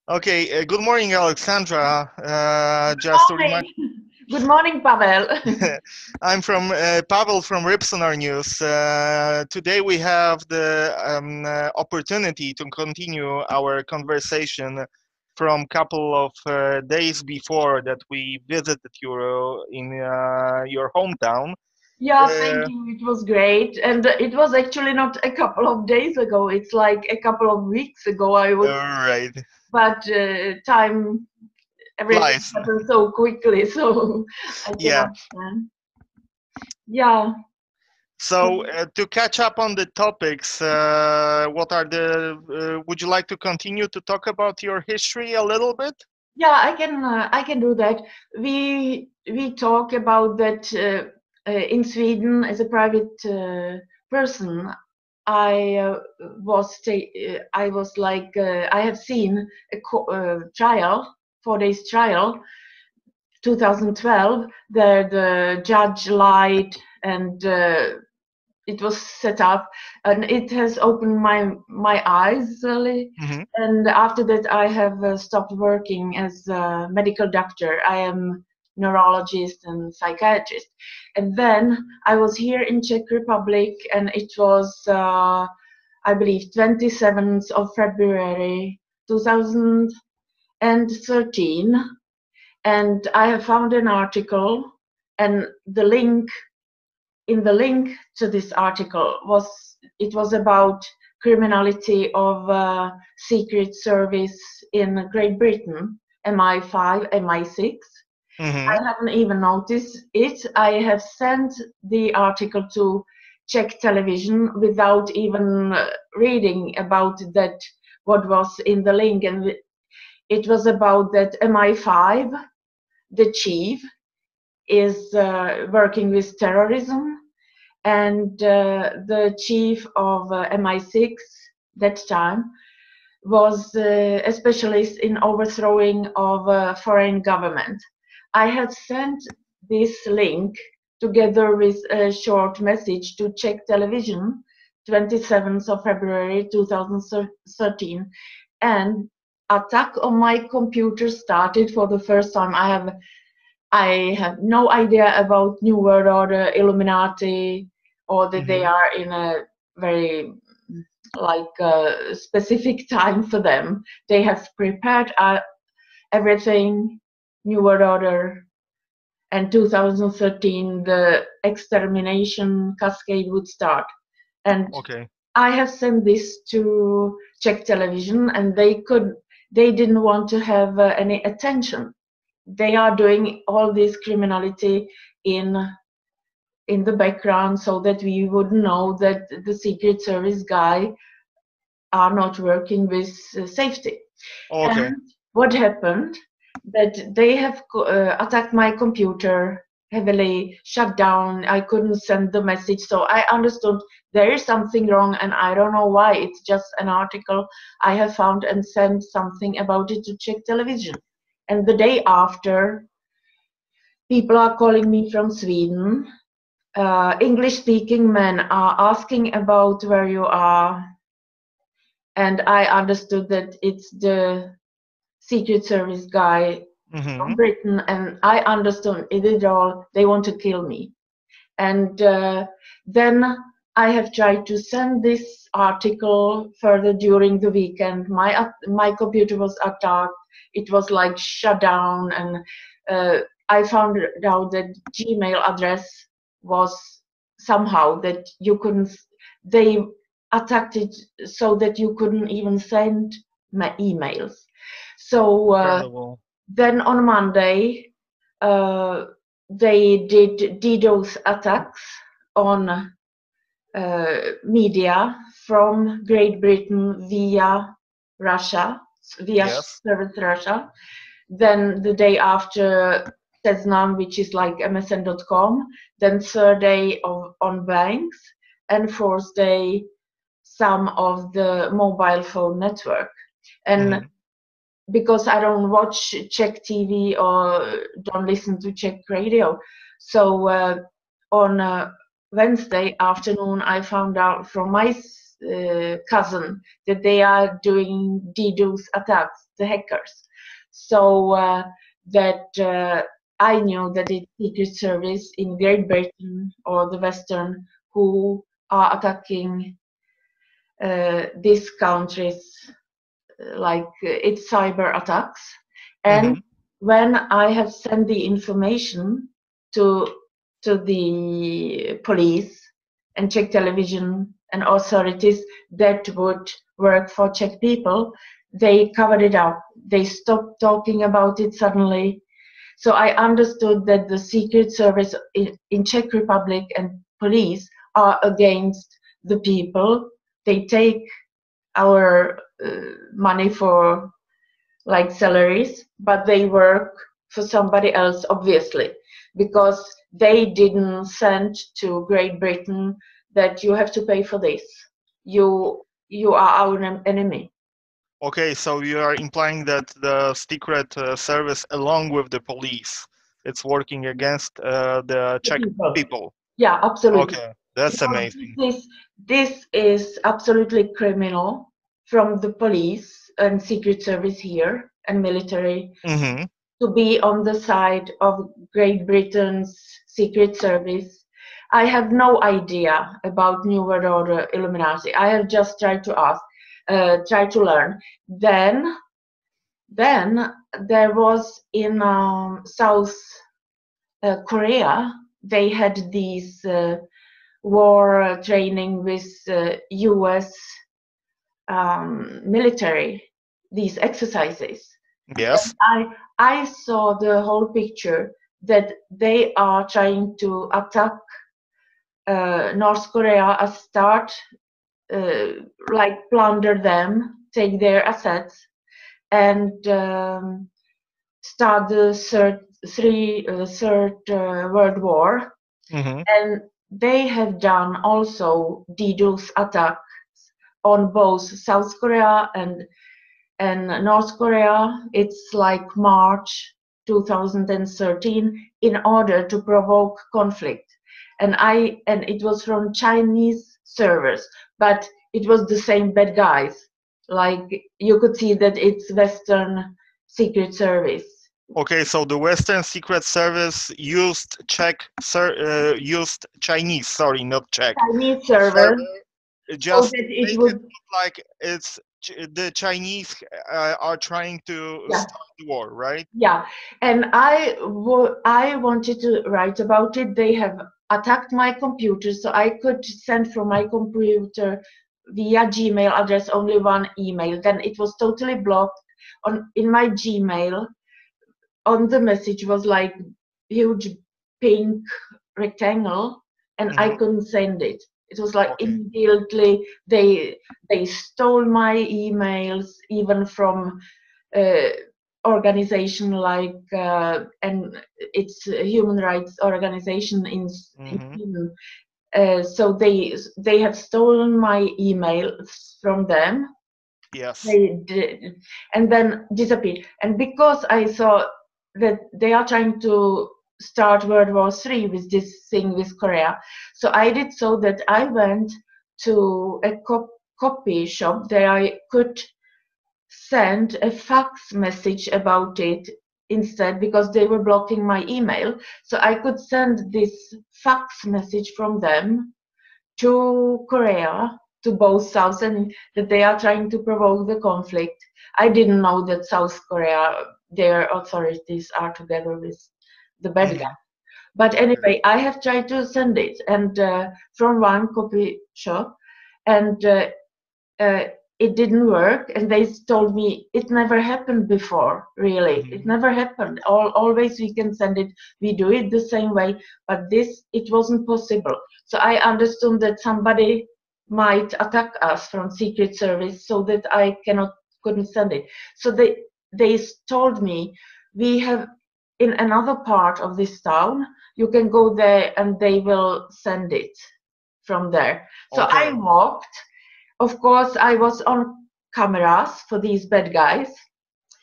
Okay, good morning, Aleksandra. Good Just to remind, morning. Good morning, Pavel. I'm from Pavel from Ripsonar News. Today we have the opportunity to continue our conversation from couple of days before that we visited you in your hometown. Yeah, thank Uh, you. It was great. And it was actually not a couple of days ago. It's like a couple of weeks ago. right, But time, everything flies. happened so quickly. So I can Yeah. understand. Yeah. So to catch up on the topics, what are the? Would you like to continue to talk about your history a little bit? Yeah, I can do that. We talk about that in Sweden as a private person. I I was like I have seen a trial, 4 days trial, 2012. There the judge lied and it was set up, and it has opened my eyes really. Hmm. And after that I have stopped working as a medical doctor. I am neurologist and psychiatrist. And then I was here in Czech Republic, and it was I believe 27th of February 2013, and I have found an article, and the link to this article was about criminality of secret service in Great Britain, MI5, MI6. Hmm. I haven't even noticed it. I have sent the article to Czech television without even reading about that, what was in the link, and it was about that MI5, the chief, is working with terrorism, and the chief of MI6 that time was a specialist in overthrowing of a foreign government. I had sent this link together with a short message to Czech television, 27th of February 2013, and attack on my computer started for the first time. I have no idea about New World Order, Illuminati, or that they Hmm. are in a very like specific time for them. They have prepared everything, New World Order, and 2013 the extermination cascade would start. And Okay. I have sent this to Czech television, and they didn't want to have any attention. They are doing all this criminality in in the background so that we would know that the Secret Service guy are not working with safety. Okay. And what happened? That they have attacked my computer heavily, shut down. I couldn't send the message, so I understood there is something wrong, and I don't know why. It's just an article I have found and sent something about it to Czech television. And the day after, people are calling me from Sweden. English speaking men are asking about where you are, and I understood that it's the Secret Service guy Hmm. from Britain, and I understood it all. They want to kill me. And then I have tried to send this article further during the weekend. My computer was attacked. It was like shut down, and I found out that Gmail address was somehow that you couldn't. They attacked it so that you couldn't even send my emails. So Incredible. then on Monday, uh, they did DDoS attacks on media from Great Britain via Russia, via Yes. service Russia. Then the day after, Seznam, which is like MSN.com. Then third day on banks, and fourth day some of the mobile phone network. And Hmm. because I don't watch Czech TV or don't listen to Czech radio. So on Wednesday afternoon, I found out from my cousin that they are doing DDoS attacks, the hackers. So that I knew that it's Secret Service in Great Britain or the Western who are attacking these countries, like it's cyber attacks. And when I have sent the information to the police and Czech television and authorities that would work for Czech people, they covered it up. They stopped talking about it suddenly. So I understood that the Secret Service in Czech Republic and police are against the people. They take our money for like salaries, but they work for somebody else, obviously, because they didn't send to Great Britain that you have to pay for this. You are our enemy. Okay, so you are implying that the Secret Service, along with the police, it's working against the Czech people. Yeah, absolutely. Okay, that's amazing. This is absolutely criminal from the police and Secret Service here and military to be on the side of Great Britain's Secret Service. I have no idea about New World Order Illuminati. I have just tried to ask, try to learn. Then there was in South Korea, they had these war training with US military, these exercises. Yes. And I saw the whole picture that they are trying to attack North Korea and start like plunder them, take their assets, and start the third World War. And they have done also DDoS attacks on both South Korea and North Korea. It's like March 2013 in order to provoke conflict. And it was from Chinese servers, but it was the same bad guys. Like you could see that it's Western Secret Service. Okay, so the Western Secret Service used used Chinese, sorry, not Czech. Chinese server. Just so it would look like it's the Chinese are trying to start the war, right? Yeah, and I wanted to write about it. They have attacked my computer, so I could send from my computer via Gmail address only one email. Then it was totally blocked. In my Gmail, on the message was like huge pink rectangle, and I couldn't send it. It was like immediately they stole my emails, even from organization like and it's a human rights organization in Sweden. So they have stolen my emails from them. Yes. They did, and then disappeared. And because I saw that they are trying to start World War III with this thing with Korea, so I did so that I went to a copy shop there. I could send a fax message about it instead, because they were blocking my email. So I could send this fax message from them to Korea, to both South, and that they are trying to provoke the conflict. I didn't know that South Korea, their authorities are together with the bad guy. But anyway, I have tried to send it, and from one copy shop, and it didn't work. And they told me it never happened before. Really, it never happened. Always we can send it. We do it the same way, but this it wasn't possible. So I understood that somebody might attack us from Secret Service, so that I couldn't send it. So they told me, we have in another part of this town, you can go there and they will send it from there. So I walked. Of course, I was on cameras for these bad guys.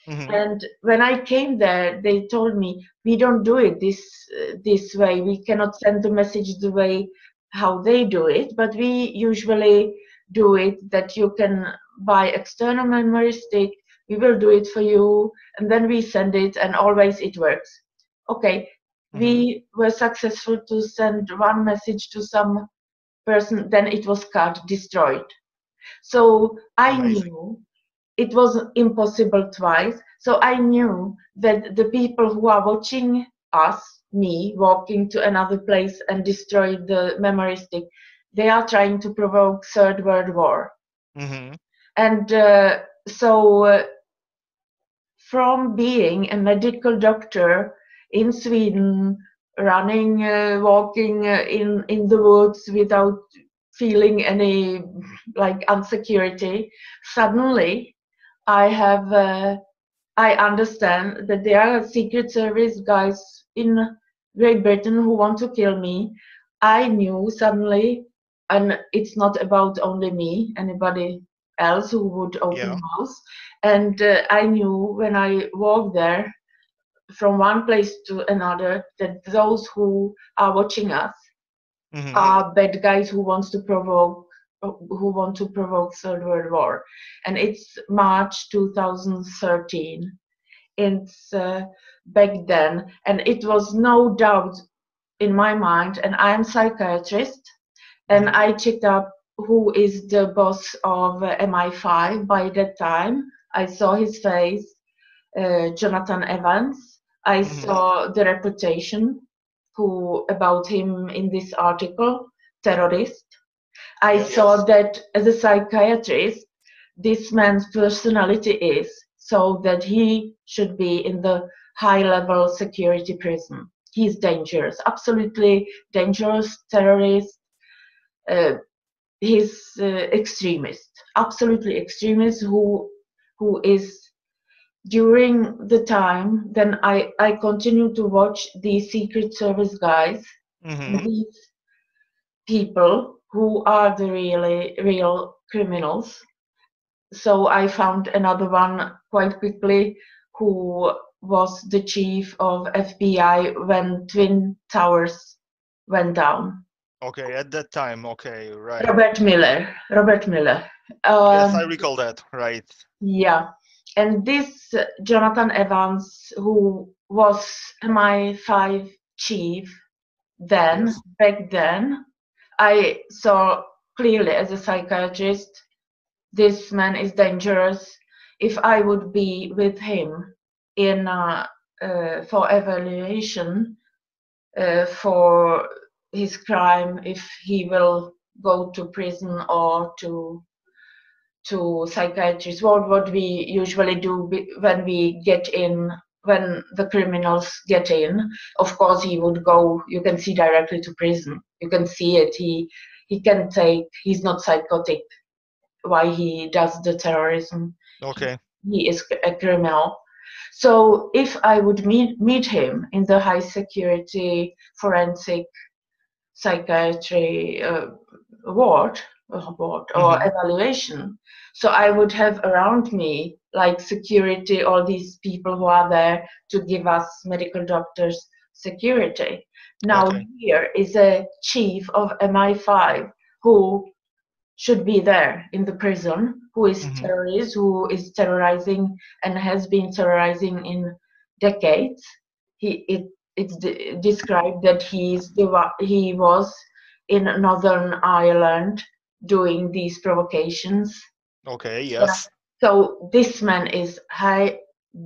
And when I came there, they told me, we don't do it this way. We cannot send the message the way how they do it, but we usually do it, that you can buy external memory stick, we will do it for you, and then we send it, and always it works. Okay, we were successful to send one message to some person, then it was cut, destroyed. So I knew it was impossible twice. So I knew that the people who are watching us, me, walking to another place and destroy the memory stick, they are trying to provoke Third World War. And so from being a medical doctor in Sweden, running, walking in the woods without feeling any like insecurity, suddenly I understand that there are Secret Service guys in Great Britain who want to kill me. I knew suddenly, and it's not about only me, anybody else who would open mouth. And I knew when I walked there from one place to another that those who are watching us are bad guys who want to provoke Third World War. And it's March 2013. It's back then, and it was no doubt in my mind, and I'm psychiatrist, and I checked up who is the boss of MI5 by that time. I saw his face, Jonathan Evans. I saw the reputation about him in this article, terrorist. I saw that as a psychiatrist, this man's personality is so that he should be in the high-level security prison. He's dangerous, absolutely dangerous terrorist. He's extremist, absolutely extremist, who is during the time. Then I continue to watch these Secret Service guys, these people who are the real criminals. So I found another one quite quickly, who was the chief of FBI when Twin Towers went down. Okay, at that time, okay, right. Robert Miller. Yes, I recall that, right. Yeah, and this Jonathan Evans, who was MI5 chief then, back then, I saw clearly as a psychiatrist, this man is dangerous. If I would be with him in for evaluation for his crime, if he will go to prison or to psychiatrist, what we usually do when we get in, when the criminals get in, of course he would go, you can see, directly to prison. You can see it. He can take, he's not psychotic why he does the terrorism. Okay. He is a criminal. So if I would meet him in the high security forensic psychiatry ward or evaluation, so I would have around me like security, all these people who are there to give us medical doctors security. Now here is a chief of MI5 who should be there in the prison, who is terrorist, who is terrorizing and has been terrorizing in decades. It's described that he was in Northern Ireland doing these provocations. Okay, yes. So this man is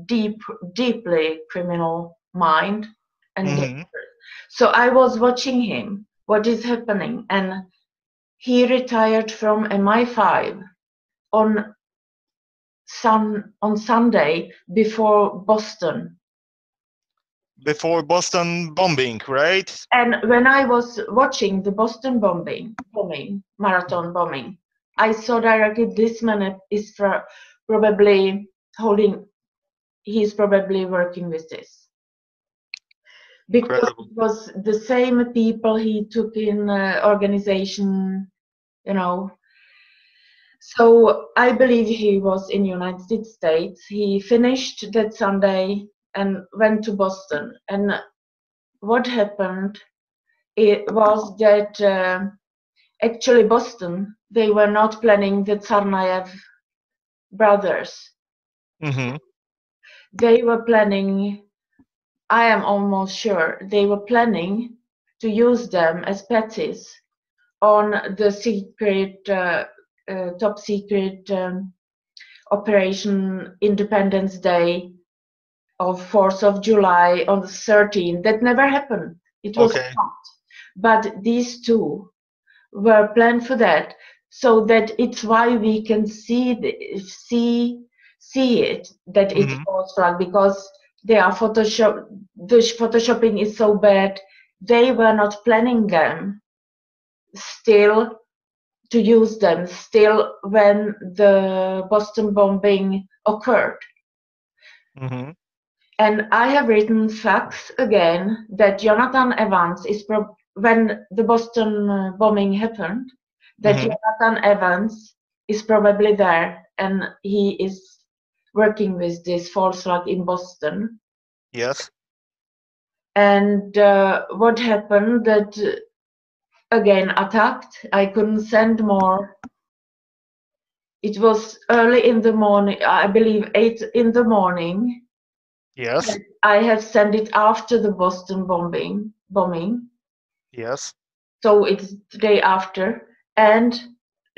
deeply criminal mind, and so I was watching him, what is happening, and he retired from MI5 on Sunday before Boston. Before Boston bombing, right? And when I was watching the Boston bombing, marathon bombing, I saw directly this man is probably he's probably working with this. Because it was the same people he took in organization, you know. So I believe he was in United States. He finished that Sunday and went to Boston. And what happened, it was that actually Boston, they were not planning the Tsarnaev brothers. Mm-hmm. They were planning, I am almost sure, they were planning to use them as patsies on the secret, top secret Operation Independence Day of 4th of July on the 13th. That never happened. It was Okay. not. But these two were planned for that, so that it's why we can see it that it's Mm-hmm. false flag, because they are Photoshop. The photoshopping is so bad. They were not planning them still to use them still when the Boston bombing occurred. Mm-hmm. And I have written facts again that Jonathan Evans is when the Boston bombing happened, that Mm-hmm. Jonathan Evans is probably there and he is working with this false flag in Boston. Yes. And what happened that again attacked. I couldn't send more. It was early in the morning, I believe 8 in the morning. Yes. I have sent it after the Boston bombing. Yes. So it's the day after, and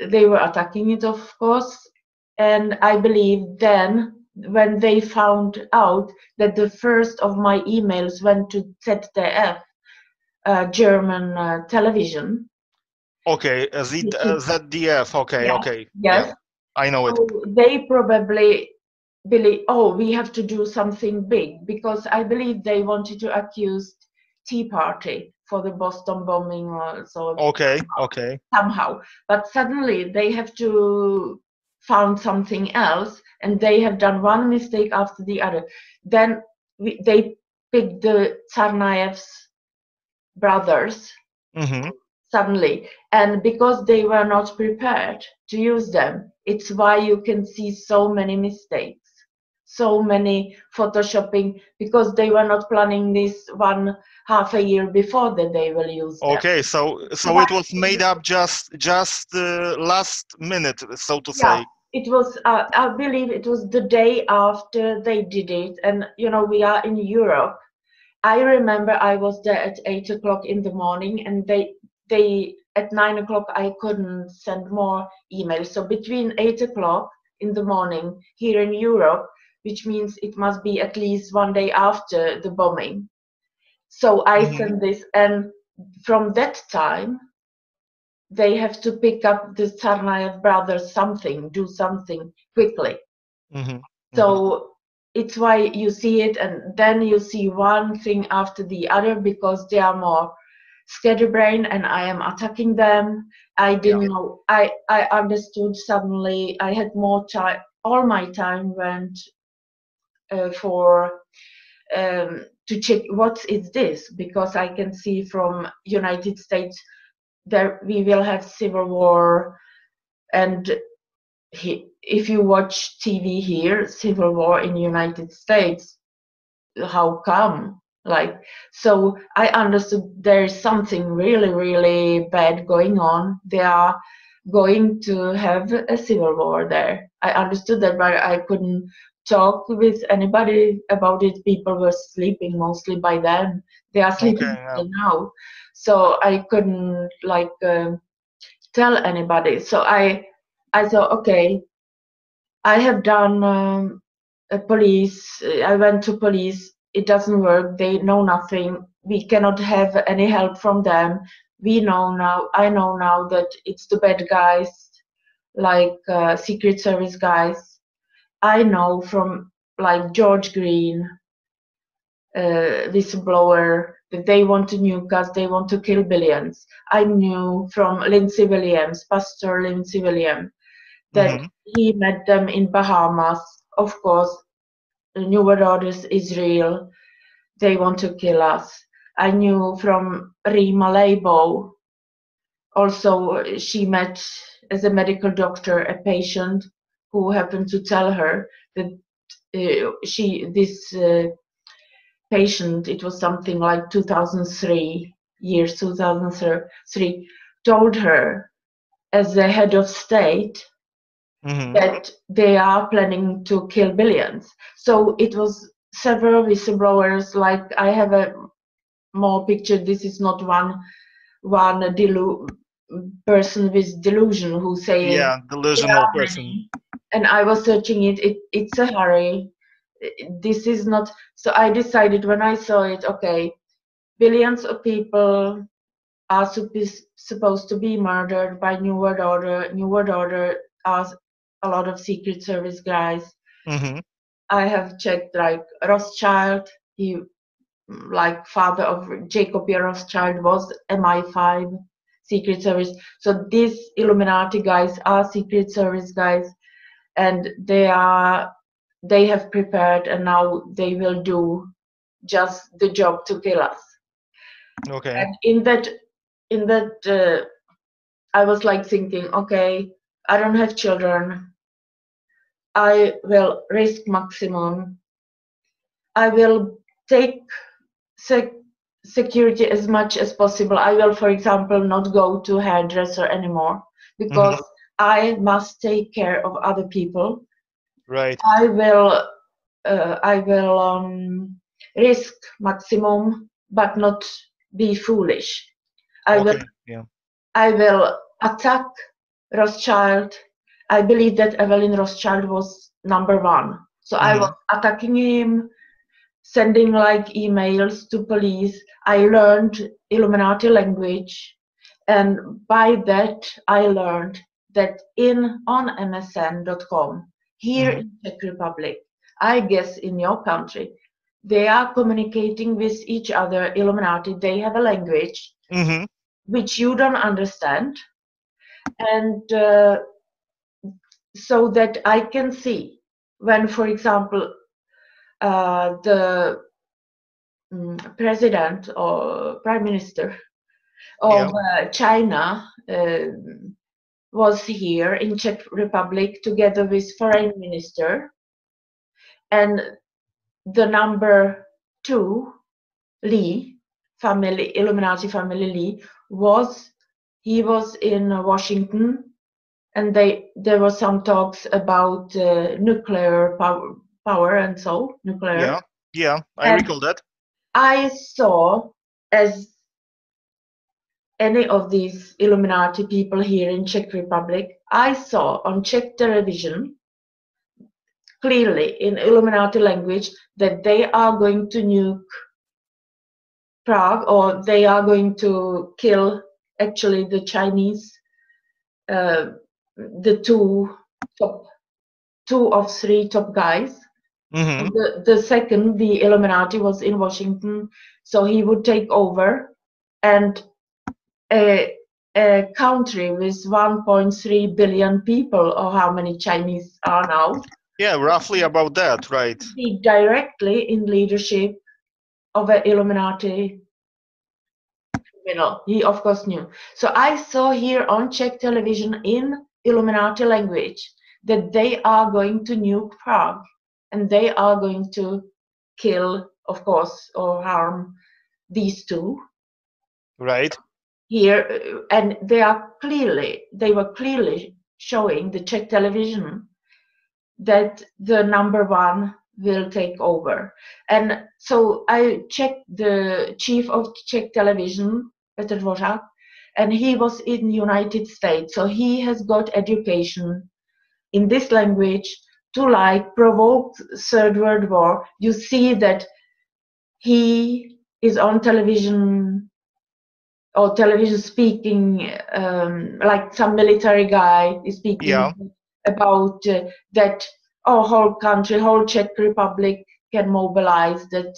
they were attacking it, of course. And I believe then, when they found out that the first of my emails went to ZDF, German television. Okay. ZDF. Okay. Yeah. Okay. Yeah. Yes. I know it. So they probably believe, oh, we have to do something big, because I believe they wanted to accuse Tea Party for the Boston bombing or so Okay. Okay. somehow. But suddenly they have to found something else, and they have done one mistake after the other. Then they picked the Tsarnaev's brothers Mm-hmm. suddenly, and because they were not prepared to use them, it's why you can see so many mistakes, so many photoshopping, because they were not planning this 1/2 a year before that they will use them. Okay. So it was made up just last minute, so to Yeah, say. it was, I believe it was the day after they did it, and we are in Europe. I remember I was there at 8 o'clock in the morning, and they at 9 o'clock I couldn't send more emails. So between 8 o'clock in the morning here in Europe, which means it must be at least one day after the bombing. So I Mm-hmm. sent this, and from that time they have to pick up the Tsarnaev brothers do something quickly. Mm-hmm. Mm-hmm. So it's why you see it, and then you see one thing after the other, because they are more scatterbrained and I am attacking them. I Yeah. didn't know. I understood suddenly. I had more time. All my time went for to check what is this, because I can see from United States that we will have civil war, and if you watch TV here, civil war in United States, how come? Like, so I understood there is something really, really bad going on. They are going to have a civil war there. I understood that, but I couldn't talk with anybody about it. People were sleeping mostly by then. They are Okay. sleeping Yeah. till now. So I couldn't tell anybody. So I thought, okay, I have done a police. I went to police. It doesn't work. They know nothing. We cannot have any help from them. We know now. I know now that it's the bad guys, like Secret Service guys. I know from like George Green, whistleblower, that they want to nuke us. They want to kill billions. I knew from Lindsey Williams, Pastor Lindsey Williams, that Mm-hmm. he met them in Bahamas. Of course, New World is real. They want to kill us. I knew from Rima Leibow. Also, she met as a medical doctor a patient who happened to tell her that this patient, it was something like 2003, years 2003, told her as the head of state that they are planning to kill billions. So it was several whistleblowers. Like I have a more picture. This is not one person with delusion who's saying delusional person. And I was searching it. It's a hurry. This is not. So I decided when I saw it, okay, billions of people are supposed to be murdered by New World Order. New World Order are a lot of Secret Service guys. I have checked like Rothschild. He, like father of Jacob Rothschild, was MI5 Secret Service. So these Illuminati guys are Secret Service guys, and they have prepared, and now they will do just the job to kill us. Okay. And in that I was like thinking, okay, I don't have children. I will risk maximum. I will take security as much as possible. I will, for example, not go to hairdresser anymore because I must take care of other people. Right. I will risk maximum, but not be foolish. I will attack Rothschild. I believe that Evelyn Rothschild was #1. So I was attacking him, sending like emails to police. I learned Illuminati language, and by that I learned that on MSN.com here in Czech Republic, I guess in your country, they are communicating with each other. Illuminati, they have a language which you don't understand, and so that I can see when, for example, the president or prime minister of China was here in Czech Republic together with foreign minister, and the #2 Lee family, Illuminati family Lee, was in Washington, and there were some talks about nuclear power and so nuclear. Yeah, I recall that. I saw, as any of these Illuminati people here in Czech Republic, I saw on Czech television clearly in Illuminati language that they are going to nuke Prague, or they are going to kill actually the Chinese, the two of 3 top guys. The second, the Illuminati, was in Washington, so he would take over, and a country with 1.3 billion people, or how many Chinese are now. Yeah, roughly about that, right? Be directly in leadership of an Illuminati criminal. He of course knew. So I saw here on Czech television in Illuminati language that they are going to nuke Prague, and they are going to kill, of course, or harm these two. Right. Here, and they were clearly showing the Czech television that the #1 will take over. And so I checked the chief of Czech television, Petr Dvořák, and he was in the United States, so he has got education in this language to like provoke Third World War. You see that he is on television speaking, like some military guy is speaking about that whole country, whole Czech Republic can mobilize, that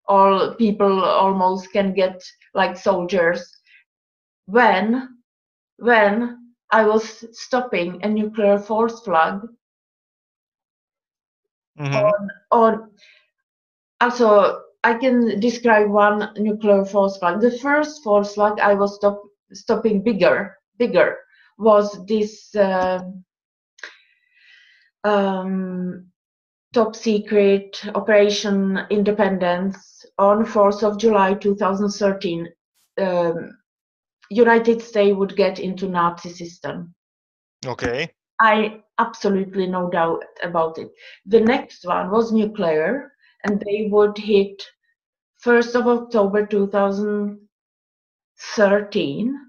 all people almost can get like soldiers. When I was stopping a nuclear false flag also, I can describe one nuclear false flag. The first false flag I was stopping bigger was this top secret Operation Independence on 4th of July 2013. United States would get into Nazi system. Okay. I absolutely no doubt about it. The next one was nuclear, and they would hit 1st of October 2013.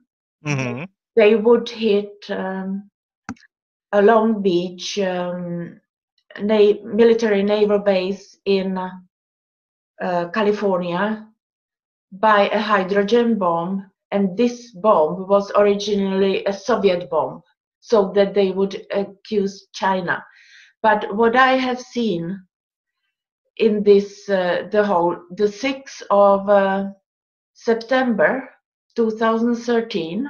Mm-hmm. They would hit a Long Beach military naval base in California by a hydrogen bomb, and this bomb was originally a Soviet bomb, so that they would accuse China. But what I have seen in this, the 6th of September 2013,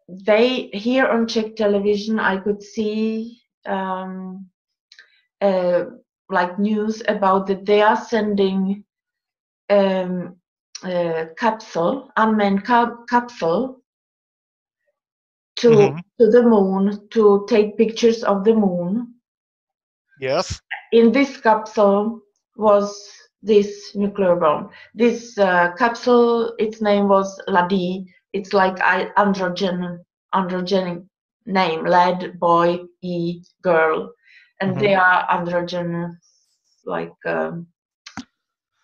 they, here on Czech television, I could see like news about that they are sending capsule, unmanned capsule to the moon to take pictures of the moon. Yes. In this capsule was this nuclear bomb. This capsule, its name was Ladi. It's like androgenic name, lad, boy, e, girl, and they are androgynous, like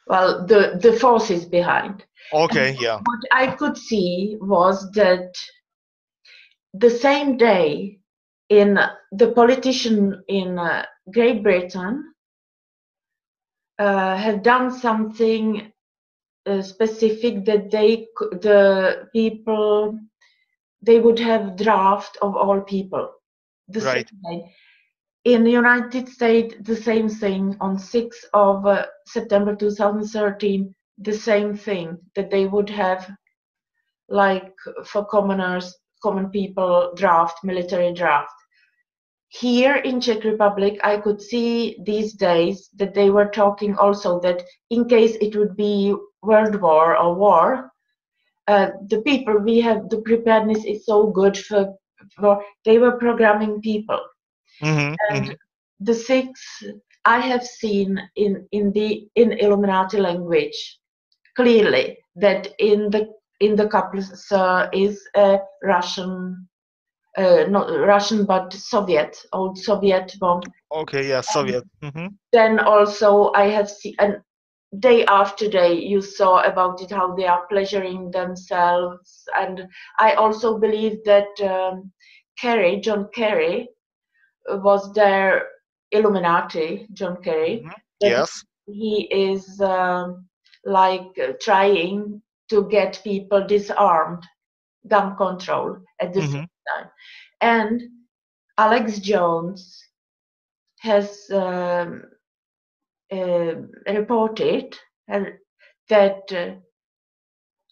well, the forces behind. Okay, and yeah. what I could see was that the same day, in the politician in Great Britain have done something specific, that the people, they would have draft of all people. The Right. same day. In the United States, the same thing on 6th of September 2013, the same thing, that they would have, like for commoners, common people, draft, military draft. Here in Czech Republic, I could see these days that they were talking also that in case it would be world war or war, the people, we have, the preparedness is so good for they were programming people. And the 6th, I have seen in Illuminati language clearly that in the couples is a Russian, not Russian but Soviet, old Soviet bomb. Okay, yeah, Soviet. Then also I have seen, and day after day you saw about it, how they are pleasuring themselves. And I also believe that John Kerry was their Illuminati, John Kerry. That Yes. he is like trying to get people disarmed, gun control at the same time. And Alex Jones has reported that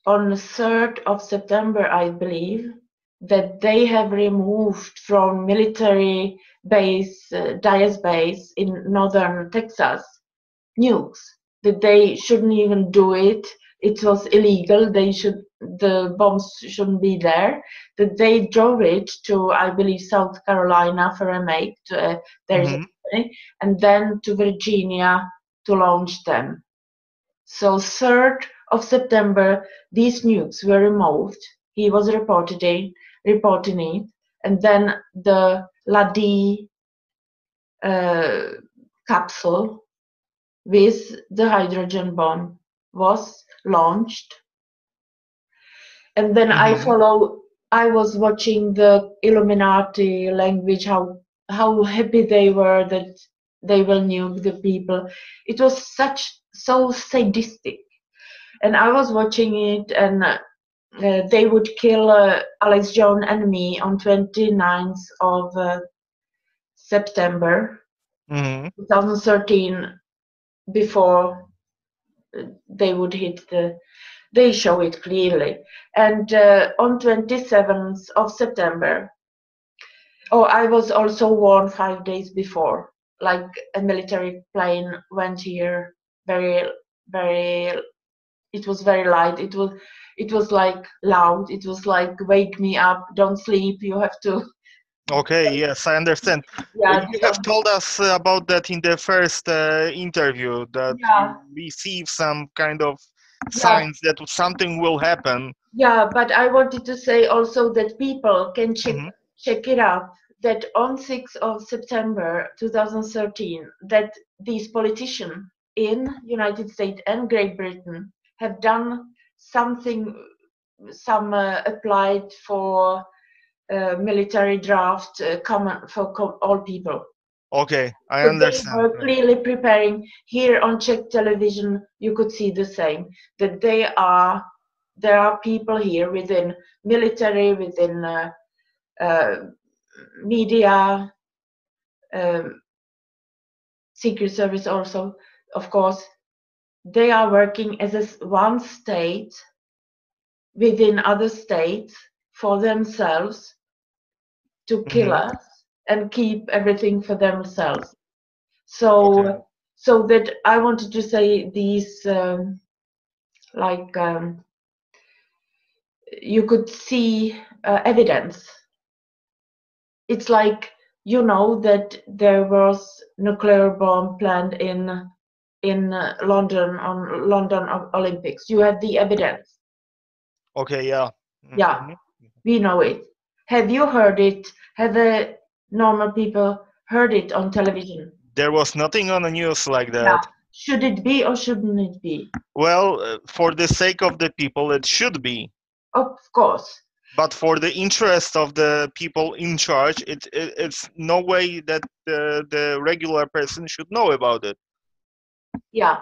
on the 3rd of September, I believe, that they have removed from military base, Diaz base in northern Texas, nukes. That they shouldn't even do it. It was illegal. The bombs shouldn't be there. That they drove it to, I believe, South Carolina for a make. There is a company, and then to Virginia to launch them. So 3rd of September, these nukes were removed. He was reporting it, and then the Ladi capsule with the hydrogen bomb was launched. And then I was watching the Illuminati language, how happy they were that they will nuke the people. It was so sadistic. And I was watching it, and they would kill Alex Jones and me on 29th of September 2013, before they would hit they show it clearly. And on 27th of September, I was also warned 5 days before, like a military plane went here, very, very, it was very light. It was like loud. It was like, wake me up, don't sleep, you have to. Okay, yes, I understand. Yeah, You have told us about that in the first interview, that you receive some kind of signs that something will happen. Yeah, but I wanted to say also that people can Hmm. check it up that on 6th of September 2013 that these politicians in United States and Great Britain have done something, some applied for military draft common for all people. Okay, I So they understand. were clearly preparing. Here on Czech television, you could see the same, that there are people here within military, within uh, media, um, secret service also, of course. They are working as one state within other states for themselves to kill Hmm. us and keep everything for themselves. Okay. So that I wanted to say these like you could see evidence. It's like you know that there was nuclear bomb planned in London on London Olympics. You have the evidence. Okay, yeah. Yeah, Hmm. we know it. Have you heard it? Have the normal people heard it on television? There was nothing on the news like Yeah. that. Should it be or shouldn't it be? Well, for the sake of the people, it should be. Of course. But for the interest of the people in charge, it's no way that the regular person should know about it. Yeah.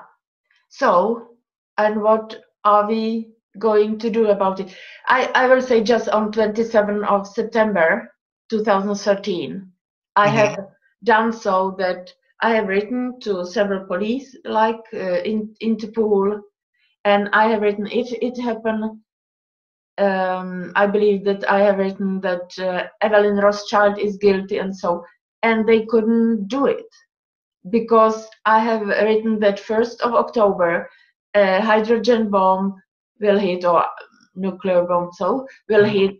So, and what are we going to do about it? I will say just on 27th of September 2013, I have Hmm. done so that I have written to several police, like Interpol, and I have written if it happened. I believe that I have written that Evelyn Rothschild is guilty, and so, and they couldn't do it because I have written that 1st of October, a hydrogen bomb will hit, or nuclear bomb, so will Hmm. hit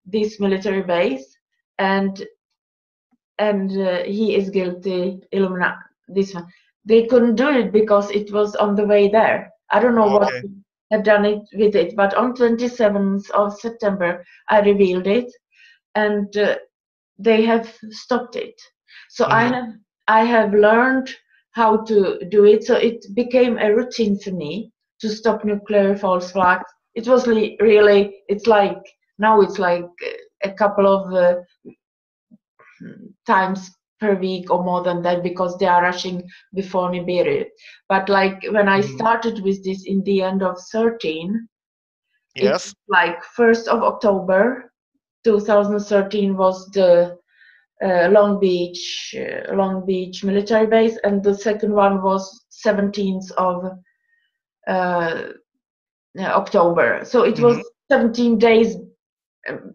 this military base, and he is guilty. Illumina, this one. They couldn't do it because it was on the way there. I don't know what Okay. have done it with it, but on 27th of September, I revealed it, and they have stopped it. So Hmm. I have learned how to do it. So it became a routine for me to stop nuclear false flags. It was really, it's like now it's like a couple of times per week or more than that because they are rushing before Nibiru. But like when I Hmm. started with this in the end of 13, it Yes. like 1st of October 2013 was the Long Beach military base, and the second one was 17th of uh, October. So it was Hmm. 17 days.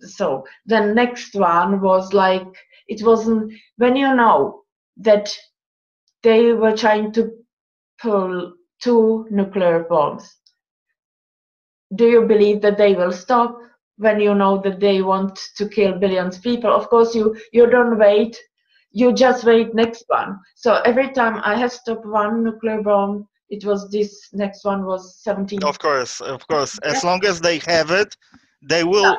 So the next one was like it wasn't when you know that they were trying to pull two nuclear bombs. Do you believe that they will stop when you know that they want to kill billions of people? Of course, you don't wait. You just wait next one. So every time I have stopped one nuclear bomb, it was this next one was 17. Of course, of course. Yeah, As long as they have it, they will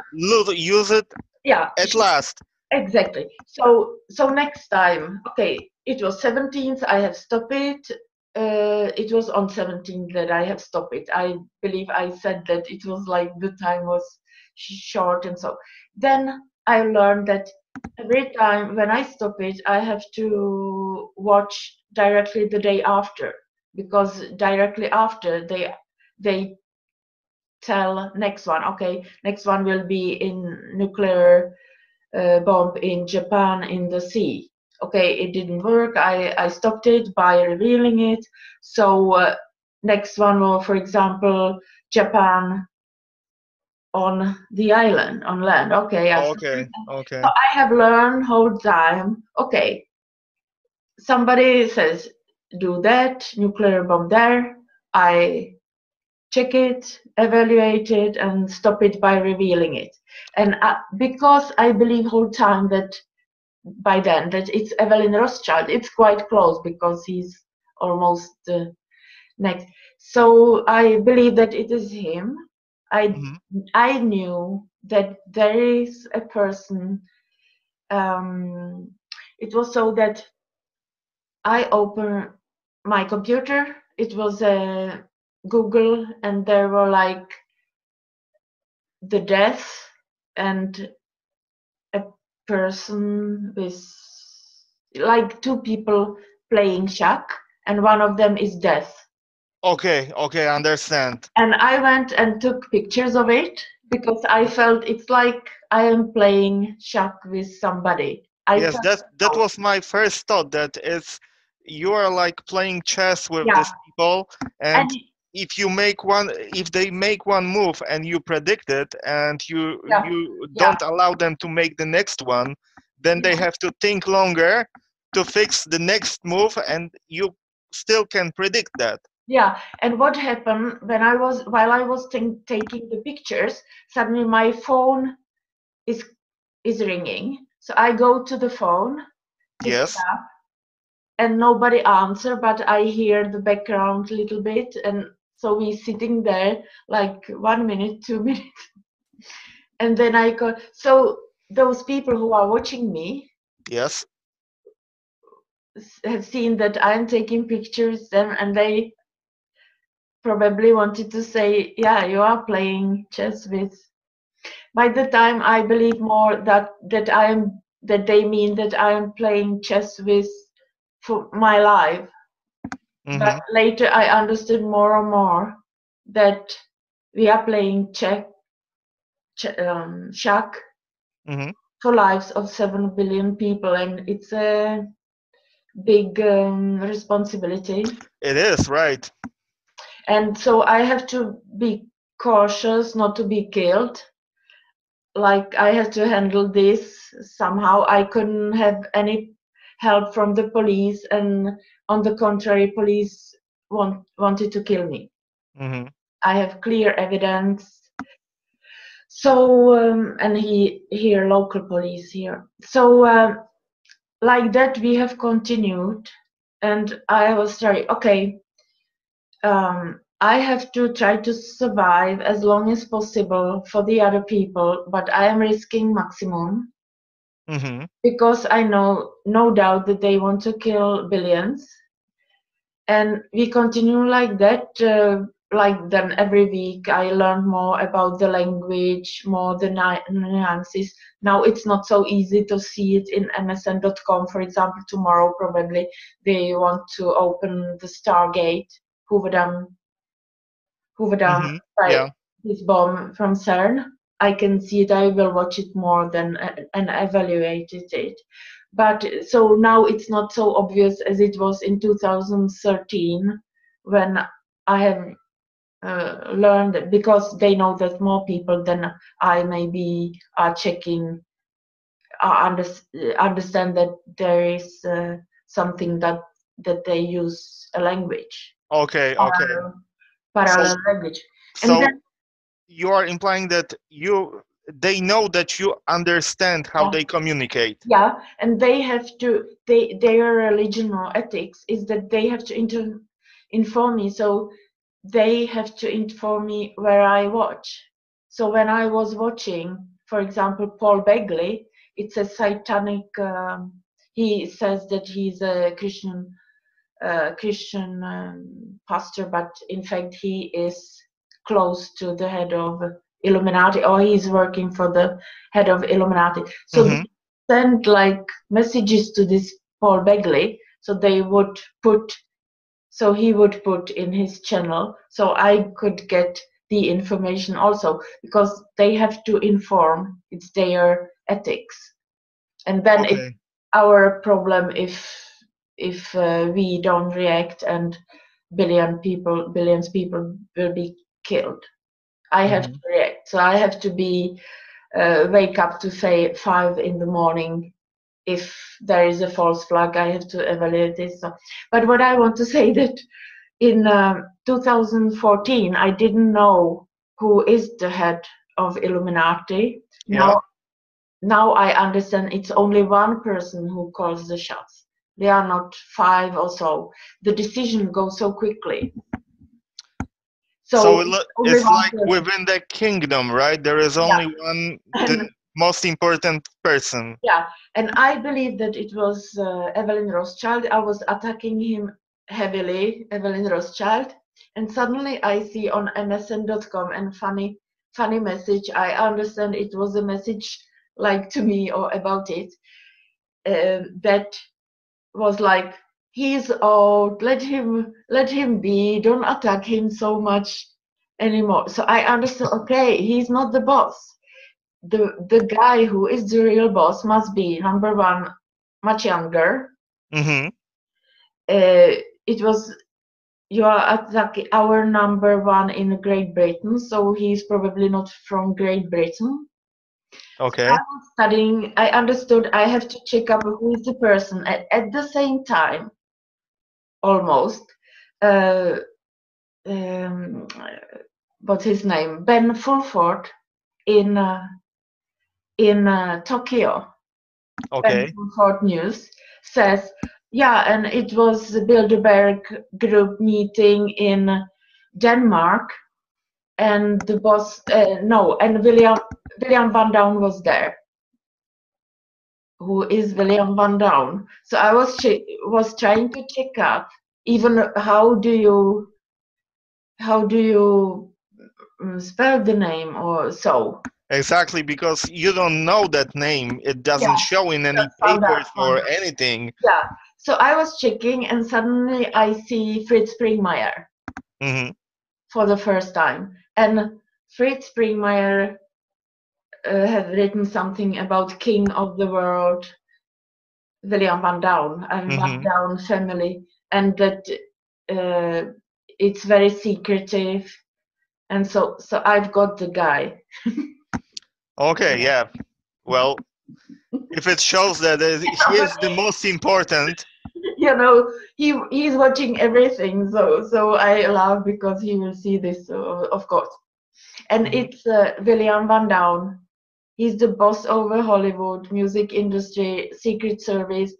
use it yeah, at last. exactly. So next time, okay, it was 17th. I have stopped it. It was on 17th that I have stopped it. I believe I said that it was like the time was short, and so then I learned that every time when I stop it, I have to watch directly the day after because directly after they tell next one. Okay, next one will be in nuclear bomb in Japan in the sea. Okay, it didn't work. I stopped it by revealing it. So next one will, for example, Japan on the island on land. Okay, I stopped it. Okay, So okay. I have learned whole time. Okay, somebody says do that nuclear bomb there. I check it, evaluate it, and stop it by revealing it. And because I believe whole time that by then that it's Evelyn Rothschild. It's quite close because he's almost next. So I believe that it is him. I Mhm. I knew that there is a person. It was so that I opened my computer. It was a Google, and there were like the death and a person with like two people playing shack, and one of them is death. Okay, okay, I understand. And I went and took pictures of it because I felt it's like I am playing shack with somebody. I Yes, felt that so. was my first thought, that it's you are like playing chess with Yeah, these people, and and if they make one move and you predict it, and yeah, you yeah, don't allow them to make the next one, then they yeah, have to think longer to fix the next move, and you still can predict that. yeah. And what happened when while I was taking the pictures, suddenly my phone is is ringing. So I go to the phone, pick it Yes. up, and nobody answer, but I hear the background a little bit, and so we sitting there like 1 minute, 2 minutes, and then I go. So those people who are watching me Yes. have seen that I'm taking pictures, them, and they probably wanted to say, "Yeah, you are playing chess with." By the time I believe more that they mean that I am playing chess with for my life. But Mm-hmm. later I understood more and more that we are playing Shaq Mm-hmm. for lives of 7 billion people, and it's a big responsibility. It is right. And so I have to be cautious not to be killed. Like I have to handle this somehow. I couldn't have any help from the police, and on the contrary, police wanted to kill me. Mm-hmm. I have clear evidence. So and here local police here. So like that we have continued, and I was sorry. Okay, I have to try to survive as long as possible for the other people, but I am risking maximum Mm-hmm. because I know no doubt that they want to kill billions, and we continue like that. Like then every week I learn more about the language, more the nuances. Now it's not so easy to see it in msn.com, for example. Tomorrow probably they want to open the Stargate, Hoover Dam, Hoover Dam Mm-hmm. by Yeah. this bomb from CERN. I can see it. I will watch it more than and evaluate it. But so now it's not so obvious as it was in 2013 when I have learned, because they know that more people than I maybe are checking, under, understand that there is something that they use a language, Okay. Okay. parallel, So parallel language, and so then you are implying that they know that you understand how yeah, they communicate. yeah, and they have to, their religion or ethics is that they have to inform me. So they have to inform me where I watch. So when I was watching, for example, Paul Begley, it's a satanic. He says that he's a Christian pastor, but in fact he is close to the head of Illuminati, or he's working for the head of Illuminati. So Mm-hmm. they send like messages to this Paul Begley, so they would put, so he would put in his channel, so I could get the information also, because they have to inform. It's their ethics, and then it's Okay. our problem if we don't react, and billions people will be killed. I have Mm-hmm. to react, so I have to be wake up to say 5 in the morning. If there is a false flag, I have to evaluate this. So, but what I want to say that in 2014 I didn't know who is the head of Illuminati. Yeah. Now I understand it's only one person who calls the shots. They are not five or so. The decision goes so quickly. So only it's one like person. within the kingdom, right? There is only one, the And most important person. yeah, and I believe that it was Evelyn Rothschild. I was attacking him heavily, Evelyn Rothschild, and suddenly I see on MSN.com and funny message. I understand it was a message like to me or about it, that was like, he's old, let him be, don't attack him so much anymore. So I understood, okay, he's not the boss. The guy who is the real boss must be, number one, much younger. Mm-hmm. It was, you are attacking our number one in Great Britain, so he's probably not from Great Britain. I Okay. was studying, I understood I have to check up who is the person. At the same time, almost, uh, um, what's his name? Ben Fulford in Tokyo. Ben Okay. Fulford News says, yeah, and it was the Bilderberg group meeting in Denmark, and the boss, no, and William Van Down was there. Who is William Van Down? So I was trying to check up, even how do you spell the name or so. Exactly, because you don't know that name. It doesn't Yeah, show in any just found papers out. or anything. Yeah. So I was checking, and suddenly I see Fritz Springmeier Mm-hmm. for the first time. And Fritz Springmeier had written something about King of the World, William Van Down, and Van Mm-hmm. Down family, and that it's very secretive. And so I've got the guy. Okay, yeah. Well, if it shows that he is the most important. You know, he's watching everything, so I laugh because he will see this, of course. And Mhm. it's William Van Down. He's the boss over Hollywood, music industry, Secret Service,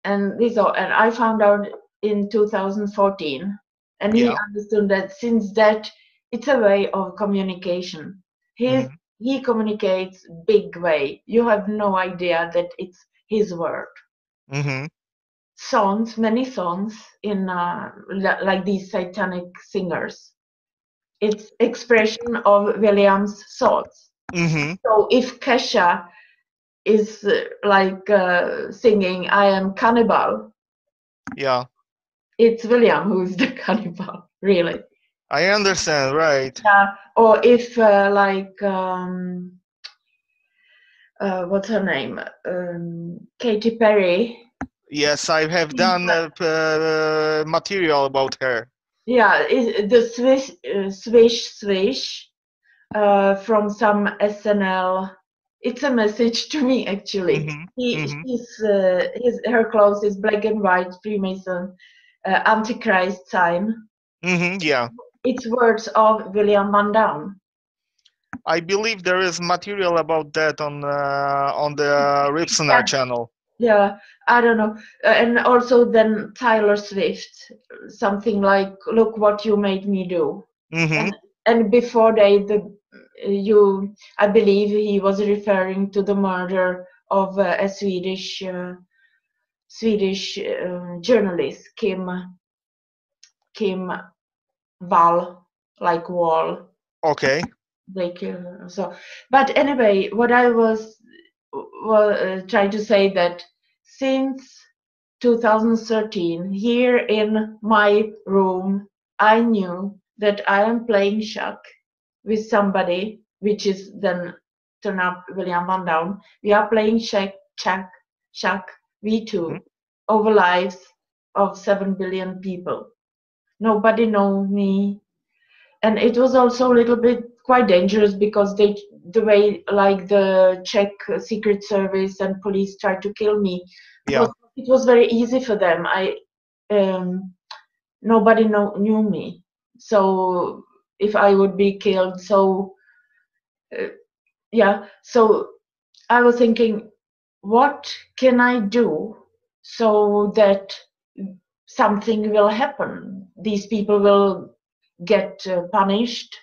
and this all. And I found out in 2014, and he Yeah. understood that since that it's a way of communication. Mm-hmm. He communicates big way. You have no idea that it's his word. Mm-hmm. Songs, many songs in like these satanic singers. It's expression of William's thoughts. Mm-hmm. So if Kesha is singing "I am cannibal," Yeah. it's William who is the cannibal, really. I understand, right. Yeah. Or if what's her name? Katy Perry. Yes, I have done material about her. Yeah, the swish from some SNL. It's a message to me actually. Mm-hmm. Mm-hmm. Her clothes is black and white, Freemason, Antichrist sign. Mm-hmm. Yeah. It's words of William Van Down. I believe there is material about that on the Ripsonar channel. Yeah, I don't know. And also then Taylor Swift, something like "Look what you made me do." Mm-hmm. And before I believe he was referring to the murder of a Swedish journalist, Kim Wall, like wall. Okay. Like so. But anyway, what I was trying to say that since 2013, here in my room, I knew that I am playing Shaq with somebody, which is then turn up William Van Down. We are playing Shaq, we Mm-hmm. two, over lives of 7 billion people. Nobody knows me. And it was also a little bit quite dangerous because the way like the Czech Secret Service and police tried to kill me, Yeah. it was very easy for them. Nobody knew me, so if I would be killed, so yeah. So I was thinking, what can I do so that something will happen? These people will get punished,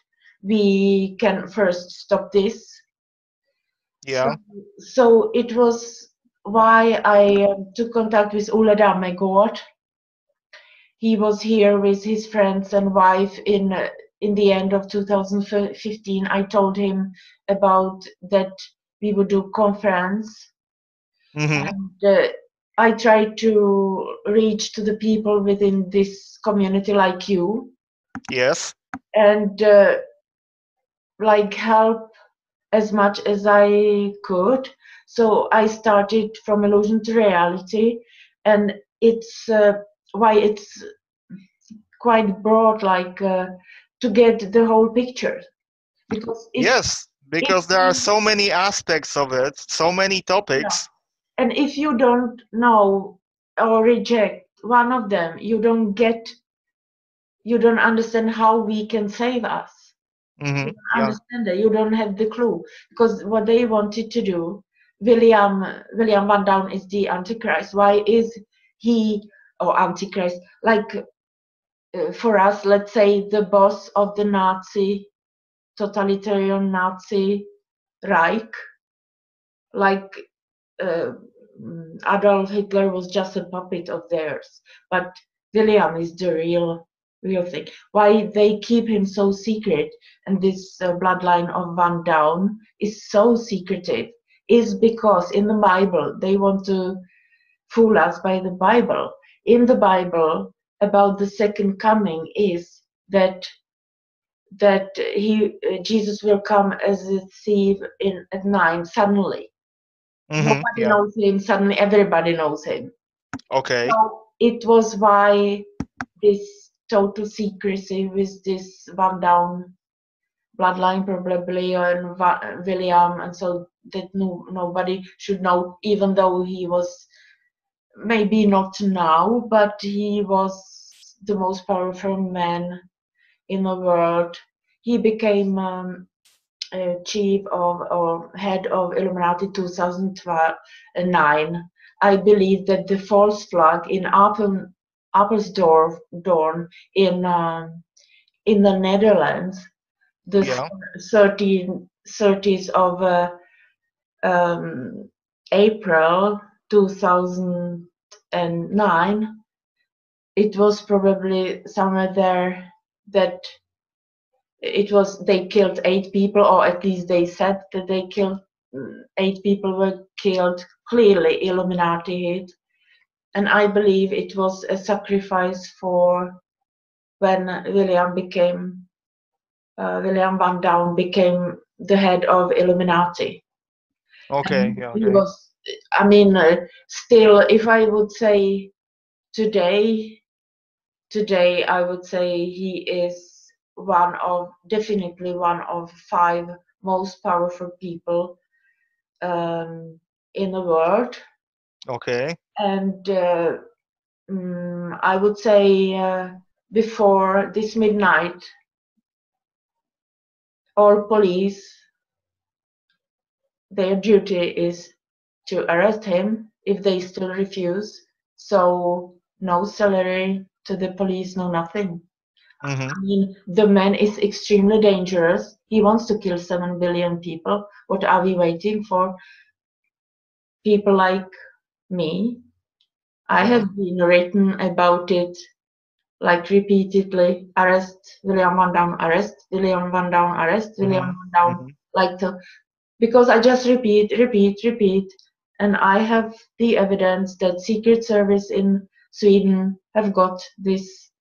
we can first stop this. Yeah. So it was why I took contact with Ole Dammegård. He was here with his friends and wife in the end of 2015. I told him about that we would do conference, and I tried to reach to the people within this community like you. Yes. And like help as much as I could. So I started from illusion to reality, and it's why it's quite broad, like to get the whole picture. Because because there are so many aspects of it, so many topics. Yeah. And if you don't know or reject one of them, you don't understand how we can save us. You don't understand that. You don't have the clue, because what they wanted to do, William Van Down is the Antichrist. Why is he, or Antichrist, like for us, let's say the boss of the Nazi, totalitarian Nazi Reich, like Adolf Hitler was just a puppet of theirs, but William is the real thing. Why they keep him so secret, and this bloodline of Van Down is so secretive, is because in the Bible they want to fool us by the Bible. In the Bible, about the second coming is that Jesus will come as a thief at night suddenly. Nobody knows him. Suddenly, everybody knows him. Okay. So it was why this total secrecy with this Van Down bloodline, probably, and William, and so that nobody should know, even though he was maybe not now, but he was the most powerful man in the world. He became chief of or head of Illuminati 2009. I believe that the false flag in Apelsdorf in the Netherlands, the 30th of April 2009, it was probably somewhere there that they killed 8 people, or at least they said that they killed 8 people were killed, clearly Illuminati. And I believe it was a sacrifice for when William Van Down became the head of Illuminati. Okay. He was, I mean, still, if I would say today, I would say he is definitely one of 5 most powerful people in the world. Okay. And I would say before this midnight, all police, their duty is to arrest him if they still refuse. So no salary to the police, no nothing. I mean, the man is extremely dangerous. He wants to kill 7 billion people. What are we waiting for? People like me. I have been written about it, like repeatedly. Arrest William Van Down, arrest William Van Down, arrest William Van Down. Like because I just repeat, and I have the evidence that Secret Service in Sweden have got this.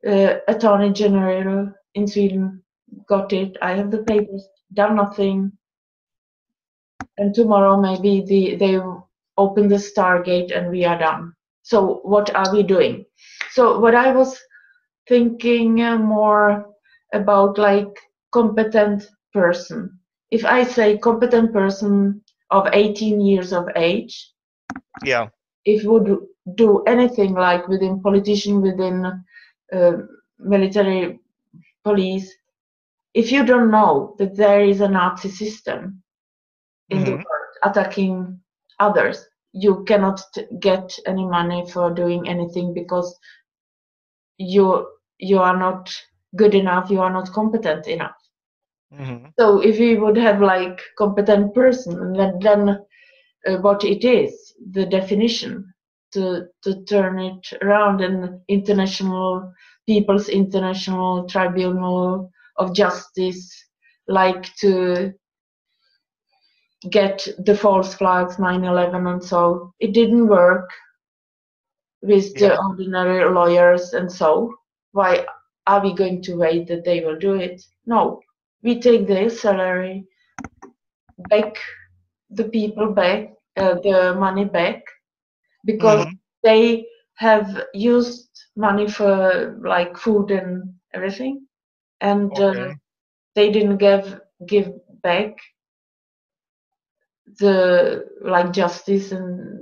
Attorney General in Sweden got it. I have the papers, done nothing, and tomorrow maybe they open the Stargate and we are done. So what are we doing? So what I was thinking more about, like, competent person. If I say competent person of 18 years of age, if would do anything, like within politician, within military, police, if you don't know that there is a Nazi system in the world attacking others, you cannot get any money for doing anything, because you you are not good enough, you are not competent enough. Mm-hmm. So if we would have like competent person, then what it is, the definition, to turn it around, an international people's international tribunal of justice, like to get the false flags 9/11 and so it didn't work with the Yeah. ordinary lawyers, and so why are we going to wait that they will do it? No, we take their salary back, the people back, the money back, because Mm-hmm. they have used money for like food and everything, and Okay. they didn't give back the like justice and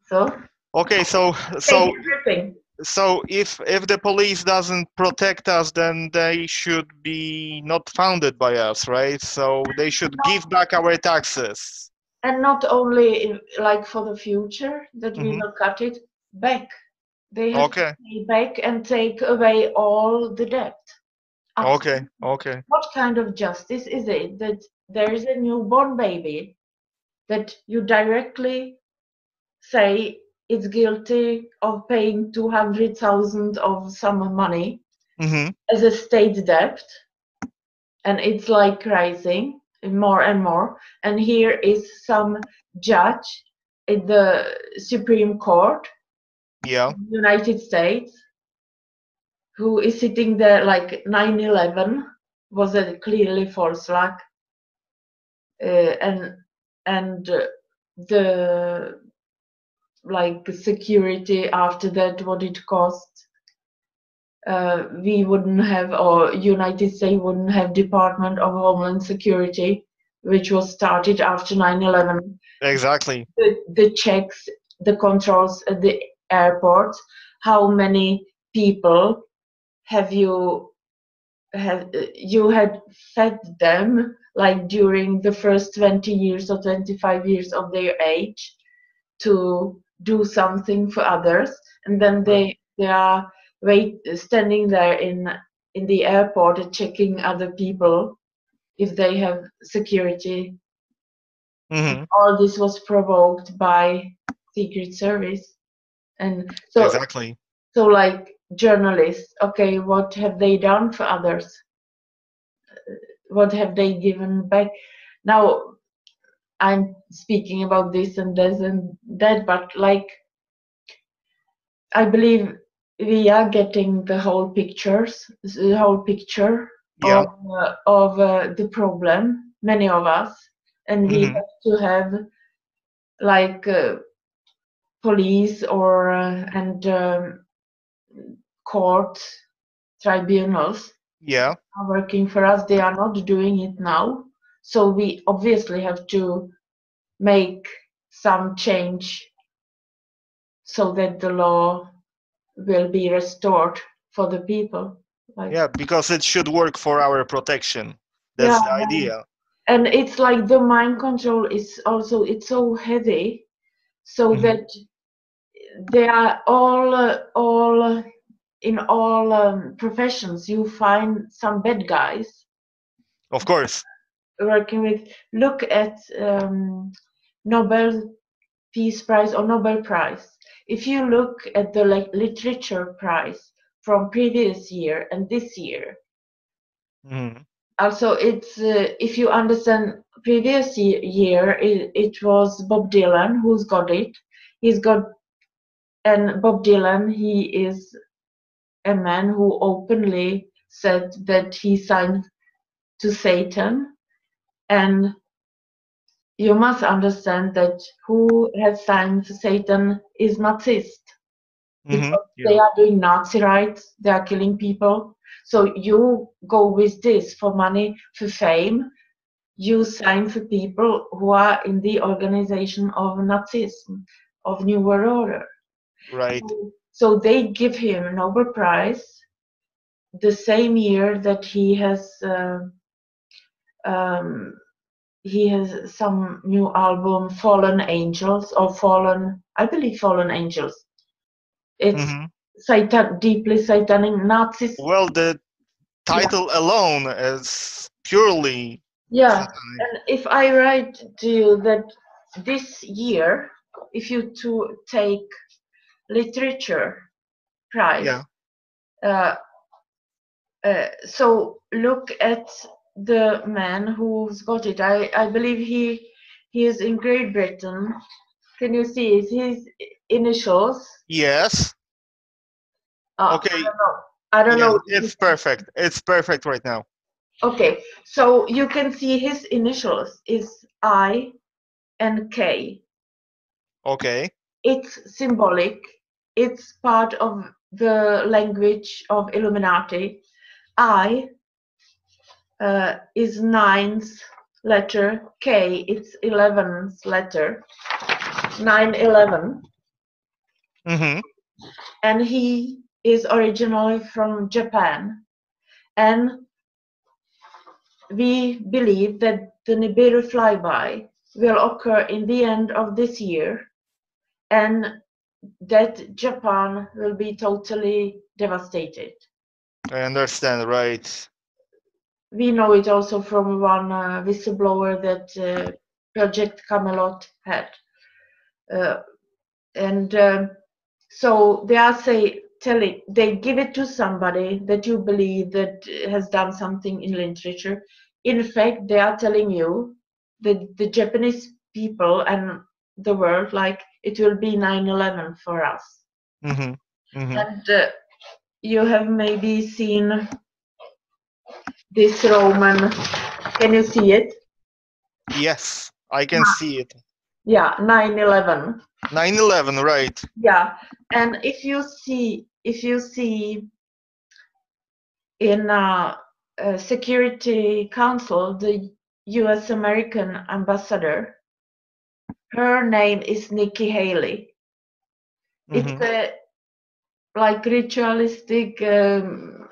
so Okay. take everything. So if the police doesn't protect us, then they should be not founded by us, right? So they should give back our taxes. And not only like for the future that we Mm-hmm. will cut it back. They have to Okay. pay back and take away all the debt. Okay. Absolutely. Okay. What kind of justice is it that there is a newborn baby that you directly say it's guilty of paying 200,000 of some money Mm-hmm. as a state debt, and it's like rising more and more, and here is some judge in the Supreme Court Yeah. in the United States who is sitting there like 9/11 was a clearly false flag, and the like security after that, what it cost, we wouldn't have, or United States wouldn't have Department of Homeland Security, which was started after 9/11. Exactly. The checks, the controls at the airports, how many people have you had fed them like during the first 20 years or 25 years of their age to do something for others, and then Right. they are standing there in the airport and checking other people if they have security. Mm-hmm. All this was provoked by Secret Service, and Exactly. so like journalists, okay, what have they done for others? What have they given back? Now I'm speaking about this and this and that, but like I believe we are getting the whole picture Yeah. of the problem, many of us, and we Mm-hmm. have to have like police or and court tribunals Yeah. are working for us. They are not doing it now, so we obviously have to make some change so that the law will be restored for the people. Like, Yeah. Because it should work for our protection. yeah, That's the idea. and it's like the mind control is also, it's so heavy, so Mm-hmm. that they are all in all professions you find some bad guys Of course. working with. Look at Nobel Peace Prize or Nobel Prize. If you look at the literature prize from previous year and this year, Mm-hmm. also it's if you understand previous year, it was Bob Dylan who's got it. He's got, and Bob Dylan, he is a man who openly said that he signed to Satan, and you must understand that who has signed to Satan is Nazist, Mm-hmm. because they Yeah. are doing Nazi rights, they are killing people. So you go with this for money, for fame, you sign for people who are in the organization of Nazism, of New World Order. Right. So they give him a Nobel Prize the same year that um, he has some new album, Fallen Angels, or Fallen, I believe Fallen Angels. It's Mm-hmm. deeply satanic Nazis. Well, the title alone is purely Yeah, satanic. and if I write to you that this year, if you to take literature prize, Yeah. uh, so look at the man who's got it. I believe he is in Great Britain. Can you see his initials? Yes. Okay. I don't Yeah, know. it's perfect. It's perfect right now. Okay, so you can see his initials is I and K. Okay. It's symbolic. It's part of the language of Illuminati. I is ninth letter. K, it's 11th letter. 9/11. Mm-hmm. And he is originally from Japan. And we believe that the Nibiru flyby will occur in the end of this year, and that Japan will be totally devastated. I understand, right. We know it also from one whistleblower that Project Camelot had. And so they are they give it to somebody that you believe that has done something in literature. In fact, they are telling you that the Japanese people and the world, like, it will be 9/11 for us. Mm-hmm. Mm-hmm. And you have maybe seen this Roman. Can you see it? Yes, I can see it. Yeah, 9/11. 9/11, right. Yeah, and if you see in Security Council, the U.S. American ambassador, her name is Nikki Haley. It's Mm-hmm. a like ritualistic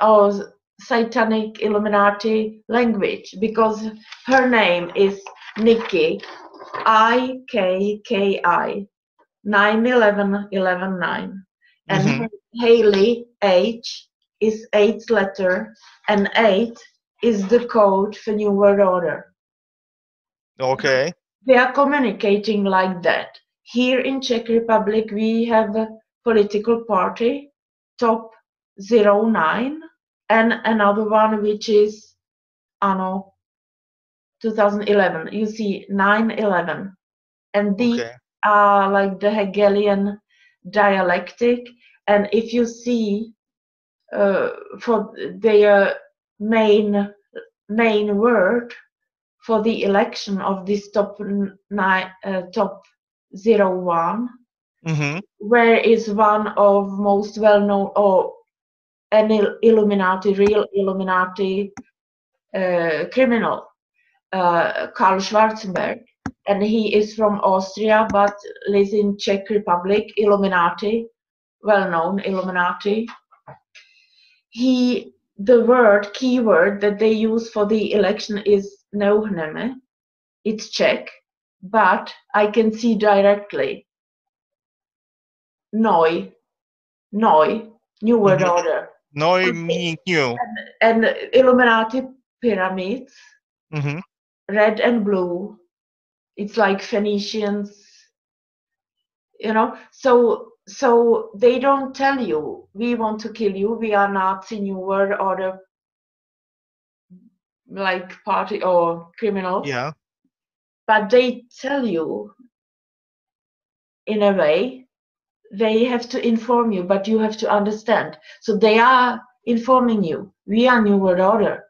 or satanic Illuminati language, because her name is Nikki, IKKI, 9/11/11/9, and Mm-hmm. Haley, H, is 8th letter, and 8 is the code for New World Order. Okay. They are communicating like that. Here in Czech Republic, we have a political party, Top 09, and another one which is Anno 2011. You see 9/11, and these Okay. are like the Hegelian dialectic. And if you see for their main word for the election of this top 01, Mm-hmm. where is one of most well-known or an real Illuminati criminal, Karl Schwarzenberg, and he is from Austria but lives in Czech Republic. Illuminati, well-known Illuminati. The keyword that they use for the election is neuhneme. It's Czech, but I can see directly Noi, New World Mm-hmm. Order, No meaning new. and Illuminati pyramids, Mm-hmm. red and blue. It's like Phoenicians, So they don't tell you, we want to kill you, we are Nazi New World Order like party or criminals, Yeah. but they tell you in a way. They have to inform you, but you have to understand. So they are informing you. We are New World Order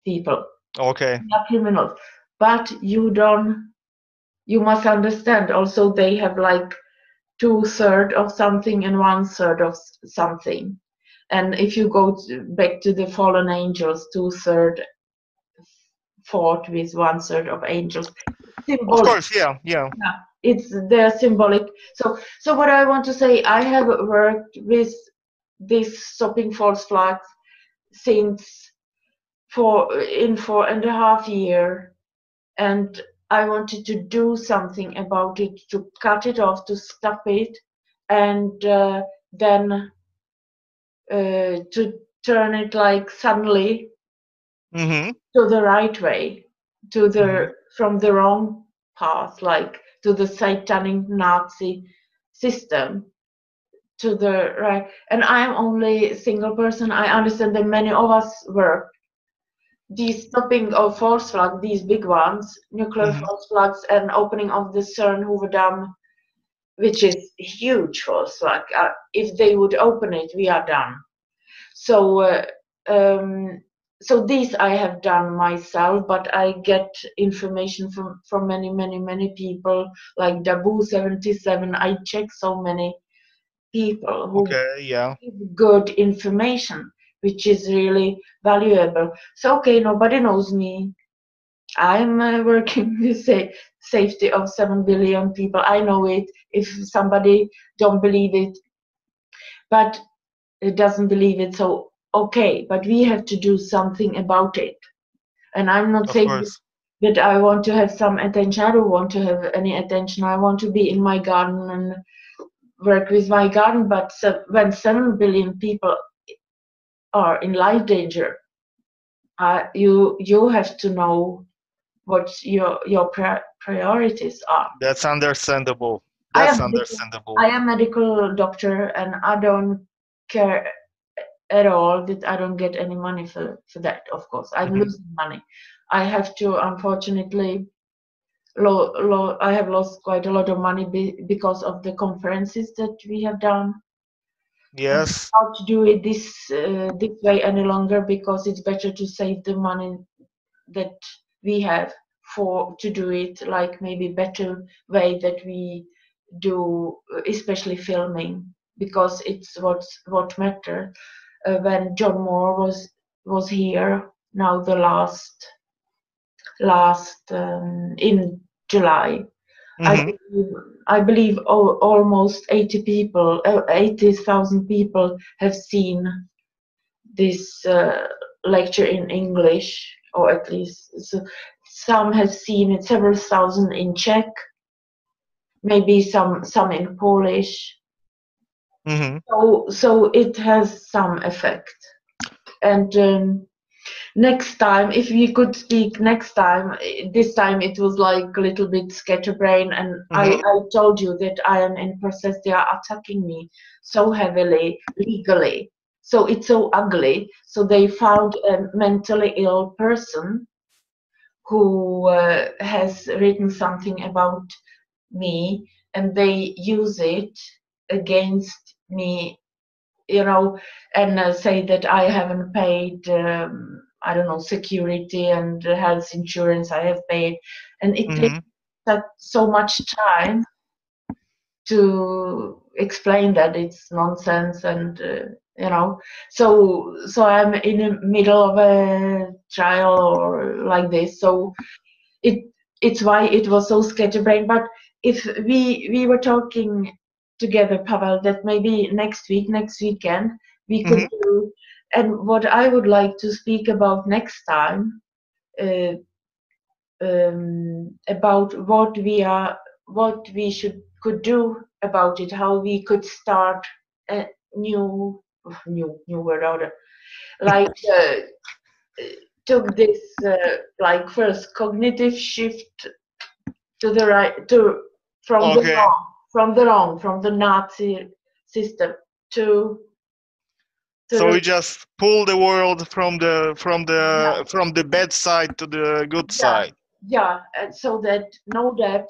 people. Okay. We are criminals. But you must understand also they have like 2/3 of something and 1/3 of something. And if you go back to the fallen angels, 2/3 fought with 1/3 of angels. Of Symbolic. course, yeah, yeah. Yeah, they're symbolic. So what I want to say, I have worked with this stopping false flags since 4.5 years, and I wanted to do something about it, to cut it off, to stop it, and then to turn it like suddenly Mm-hmm. to the right way, to Mm-hmm. the from the wrong path, like to the satanic Nazi system, to the right. And I'm only a single person. I understand that many of us work. These stopping of false flags, these big ones, nuclear Mm-hmm. false flags, and opening of the CERN Hoover Dam, which is huge false flag. If they would open it, we are done. So, um, so these I have done myself, but I get information from many people, like Dabu77. I check so many people who Okay, yeah. give good information, which is really valuable. So, okay, nobody knows me. I'm working with safety of 7 billion people. I know it. If somebody don't believe it, but it doesn't believe it, so okay, but we have to do something about it. And I'm not Of saying course. that I want to have some attention. I don't want to have any attention. I want to be in my garden and work with my garden. But when 7 billion people are in life danger, you have to know what your priorities are. That's understandable. I That's am understandable. I am medical doctor, and I don't care at all that I don't get any money for that. Of course, I'm Mm-hmm. losing money. I have to, unfortunately, I have lost quite a lot of money because of the conferences that we have done. And Yes, how to do it this way any longer, because it's better to save the money that we have for to do it like maybe better way that we do, especially filming, because it's what matters. When John Moore was here now, the last in July, I mm-hmm. believe, almost 80,000 people have seen this lecture in English, or at least some have seen it, several thousand in Czech, maybe some in Polish. Mm-hmm. So it has some effect. And next time, if we could speak next time, this time it was like a little bit scatterbrain, and Mm-hmm. I told you that I am in process. They are attacking me so heavily legally. So it's so ugly. So they found a mentally ill person who has written something about me, and they use it against me, and say that I haven't paid, I don't know, security and health insurance I have paid. And it takes Mm-hmm. that so much time to explain that it's nonsense. And so I'm in the middle of a trial or like this. So it it's why it was so scatterbrained. But if we were talking together, Pavel, that maybe next weekend we could Mm-hmm. do. And what I would like to speak about next time, uh, about what we could do about it, how we could start a new word order, like took this like first cognitive shift to the right, to from the Okay. wrong, from the Nazi system to So the we just pull the world from the yeah, bad side to the good yeah, side. yeah, and so that no debt,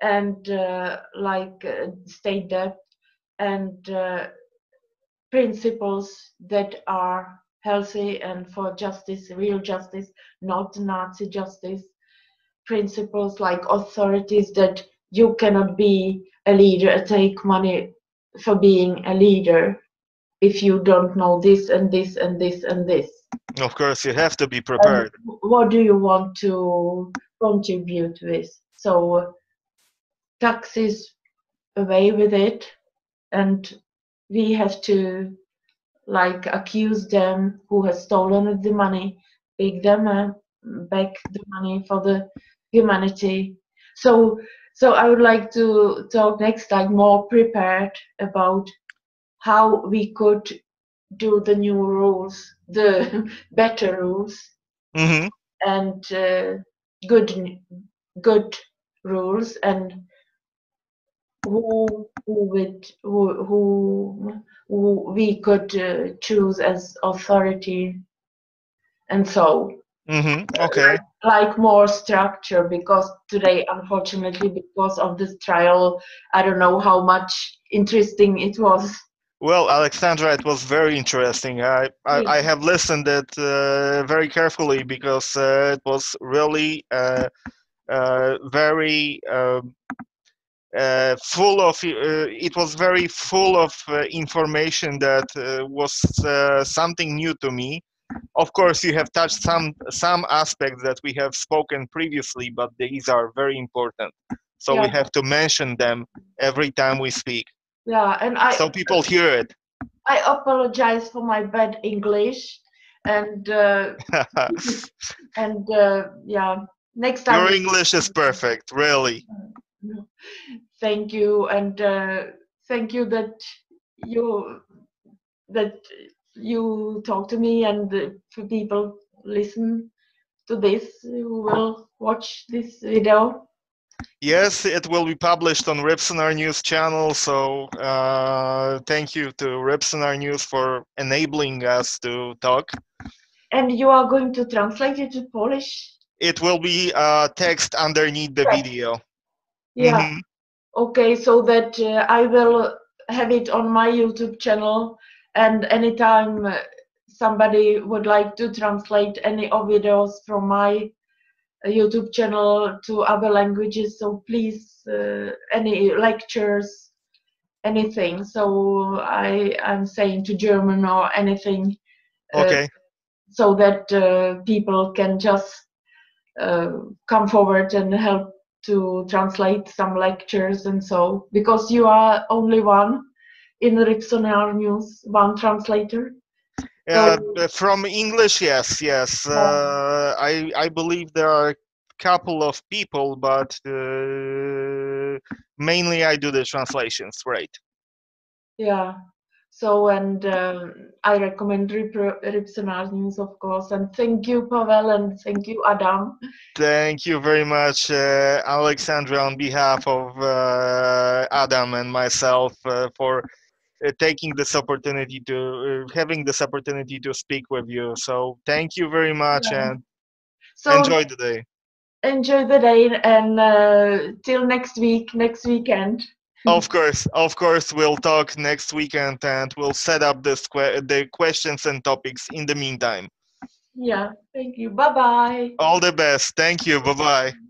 and state debt, and principles that are healthy and for justice, real justice, not Nazi justice. Principles like authorities, that you cannot be a leader and take money for being a leader if you don't know this and this and this and this. Of course, you have to be And prepared. what do you want to contribute with? So taxes, away with it, and we have to like accuse them who has stolen the money, take them back the money for the humanity. So, so I would like to talk next time more prepared about how we could do the new rules, the better rules, Mm-hmm. and good good rules, and who we could choose as authority, and so Mm-hmm. Okay. like more structure, because today, unfortunately, because of this trial, I don't know how much interesting it was. Well, Alexandra, it was very interesting. I Yeah, I have listened it very carefully because it was really very full of. It was very full of information that was something new to me. Of course, you have touched some aspects that we have spoken previously, but these are very important. So we yeah, have to mention them every time we speak, yeah. And so people hear it. I apologize for my bad English, and yeah, next time. Your English is perfect, really. Thank you, and thank you that you that you talk to me, and for people listen to this who will watch this video. Yes, it will be published on Ripsonar News channel. So thank you to Ripsonar News for enabling us to talk. And you are going to translate it to Polish? It will be text underneath the Yes. video. Yeah. Mm-hmm. Okay, so that I will have it on my YouTube channel, and anytime somebody would like to translate any of videos from my YouTube channel to other languages, so please, any lectures, anything. So I'm saying to German or anything, Okay. so that people can just come forward and help to translate some lectures, and so, because you are only one in Ripsonar News, one translator. So From English, yes, yes. I believe there are a couple of people, but mainly I do the translations, right? yeah. So, and I recommend Ripsonar News, of course. And thank you, Pavel, and thank you, Adam. Thank you very much, Alexandra, on behalf of Adam and myself for taking this opportunity to having this opportunity to speak with you. So thank you very much Yeah. and So enjoy the day. enjoy the day, and till next week, next weekend. Of course, we'll talk next weekend and we'll set up the questions and topics in the meantime. Yeah. Thank you. Bye bye. All the best. Thank you. Bye bye.